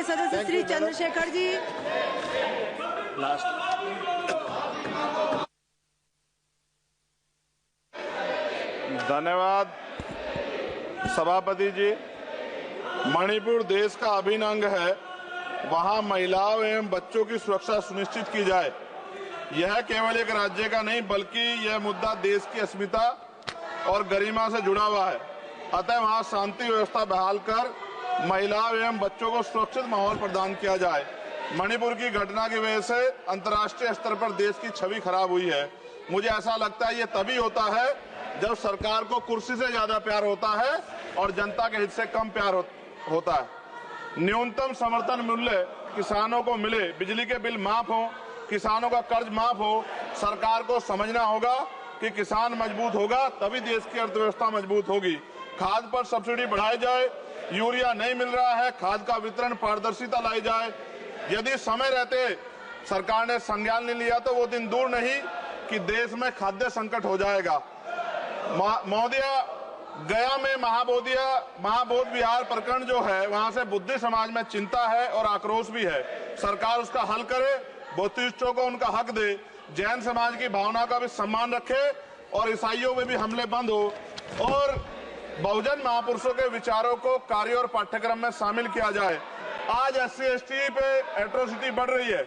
सदस्य श्री चंद्रशेखर जी। धन्यवाद सभापति जी। मणिपुर देश का अभिन्न अंग है, वहां महिलाओं एवं बच्चों की सुरक्षा सुनिश्चित की जाए। यह केवल एक राज्य का नहीं बल्कि यह मुद्दा देश की अस्मिता और गरिमा से जुड़ा हुआ है। अतः वहां शांति व्यवस्था बहाल कर महिलाओं एवं बच्चों को सुरक्षित माहौल प्रदान किया जाए। मणिपुर की घटना की वजह से अंतर्राष्ट्रीय स्तर पर देश की छवि खराब हुई है। मुझे ऐसा लगता है ये तभी होता है जब सरकार को कुर्सी से ज्यादा प्यार होता है और जनता के हित से कम प्यार होता है। न्यूनतम समर्थन मूल्य किसानों को मिले, बिजली के बिल माफ हो, किसानों का कर्ज माफ हो। सरकार को समझना होगा कि किसान मजबूत होगा तभी देश की अर्थव्यवस्था मजबूत होगी। खाद पर सब्सिडी बढ़ाई जाए, यूरिया नहीं मिल रहा है, खाद का वितरण पारदर्शिता लाई जाए। यदि समय रहते सरकार ने संज्ञान नहीं लिया तो वो दिन दूर नहीं कि देश में खाद्य संकट हो जाएगा। महोदया, गया में महाबोध विहार प्रकरण जो है, वहां से बुद्ध समाज में चिंता है और आक्रोश भी है। सरकार उसका हल करे, बुद्धिस्टों को उनका हक दे, जैन समाज की भावना का भी सम्मान रखे और ईसाइयों में भी हमले बंद हो और बहुजन महापुरुषों के विचारों को कार्य और पाठ्यक्रम में शामिल किया जाए। आज SC/ST पे एट्रोसिटी बढ़ रही है,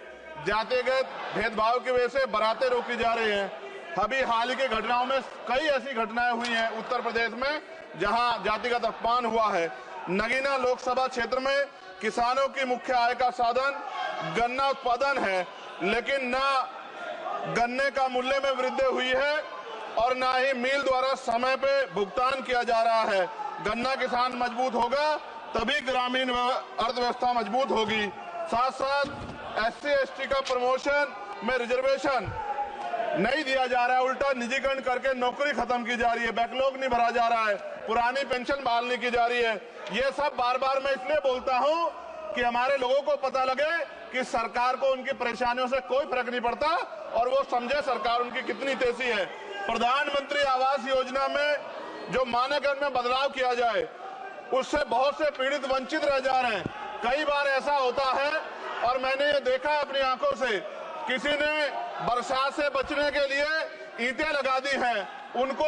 जातिगत भेदभाव की वजह से बारातें रोकी जा रही हैं। अभी हाल ही की घटनाओं में कई ऐसी घटनाएं हुई हैं उत्तर प्रदेश में जहां जातिगत अपमान हुआ है। नगीना लोकसभा क्षेत्र में किसानों की मुख्य आय का साधन गन्ना उत्पादन है, लेकिन न गन्ने का मूल्य में वृद्धि हुई है और न ही मिल द्वारा समय पे भुगतान किया जा रहा है। गन्ना किसान मजबूत होगा तभी ग्रामीण अर्थव्यवस्था मजबूत होगी। साथ साथ SC/ST का प्रमोशन में रिजर्वेशन नहीं दिया जा रहा है, उल्टा निजीकरण करके नौकरी खत्म की जा रही है, बैकलॉग नहीं भरा जा रहा है, पुरानी पेंशन बहाल नहीं की जा रही है। ये सब बार बार मैं इसलिए बोलता हूं कि हमारे लोगों को पता लगे कि सरकार को उनकी परेशानियों से कोई फर्क नहीं पड़ता और वो समझे सरकार उनकी कितनी तेजी है। प्रधानमंत्री आवास योजना में जो मानक में बदलाव किया जाए, उससे बहुत से पीड़ित वंचित रह जा रहे हैं। कई बार ऐसा होता है और मैंने ये देखा अपनी आंखों से, किसी ने बरसात से बचने के लिए ईंटें लगा दी हैं, उनको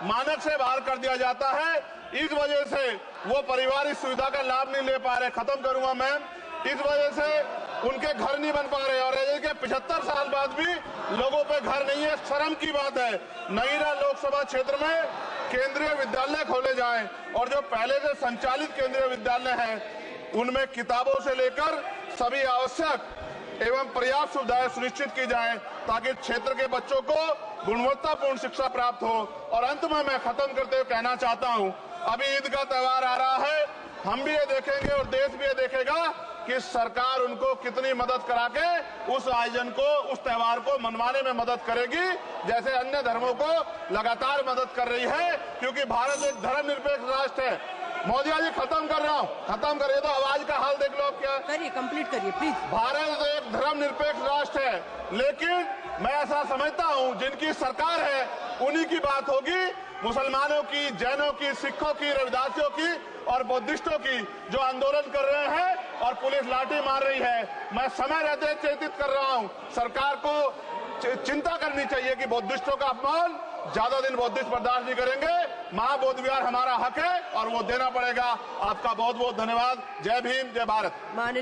मानक से बाहर कर दिया जाता है। इस वजह से वो परिवार इस सुविधा का लाभ नहीं ले पा रहे। खत्म करूंगा मैम। इस वजह से उनके घर नहीं बन पा रहे और के 75 साल बाद भी लोगों पे घर नहीं है। शर्म की बात है। नगीना लोकसभा क्षेत्र में केंद्रीय विद्यालय खोले जाएं और जो पहले से संचालित केंद्रीय विद्यालय हैं उनमें किताबों से लेकर सभी आवश्यक एवं पर्याप्त सुविधाएं सुनिश्चित की जाएं ताकि क्षेत्र के बच्चों को गुणवत्तापूर्ण शिक्षा प्राप्त हो। और अंत में मैं खत्म करते हुए कहना चाहता हूं, अभी ईद का त्योहार आ रहा है, हम भी ये देखेंगे और देश भी ये देखेगा कि सरकार उनको कितनी मदद करा के उस आयोजन को, उस त्योहार को मनवाने में मदद करेगी, जैसे अन्य धर्मों को लगातार मदद कर रही है, क्योंकि भारत एक धर्मनिरपेक्ष राष्ट्र है। मोदी जी, खत्म कर रहा हूँ, खत्म करिए तो आवाज का हाल देख लो आप। क्या करिए, कंप्लीट करिए प्लीज। भारत एक धर्मनिरपेक्ष राष्ट्र है, लेकिन मैं ऐसा समझता हूँ जिनकी सरकार है उन्हीं की बात होगी। मुसलमानों की, जैनों की, सिखों की, रविदासियों की और बुद्धिस्टों की जो आंदोलन कर रहे हैं और पुलिस लाठी मार रही है, मैं समय रहते चेतित कर रहा हूँ। सरकार को चिंता करनी चाहिए कि बुद्धिस्टों का अपमान ज्यादा दिन बुद्धिस्ट बर्दाश्त नहीं करेंगे। महाबोध विहार हमारा हक है और वो देना पड़ेगा। आपका बहुत बहुत धन्यवाद। जय भीम, जय भारत।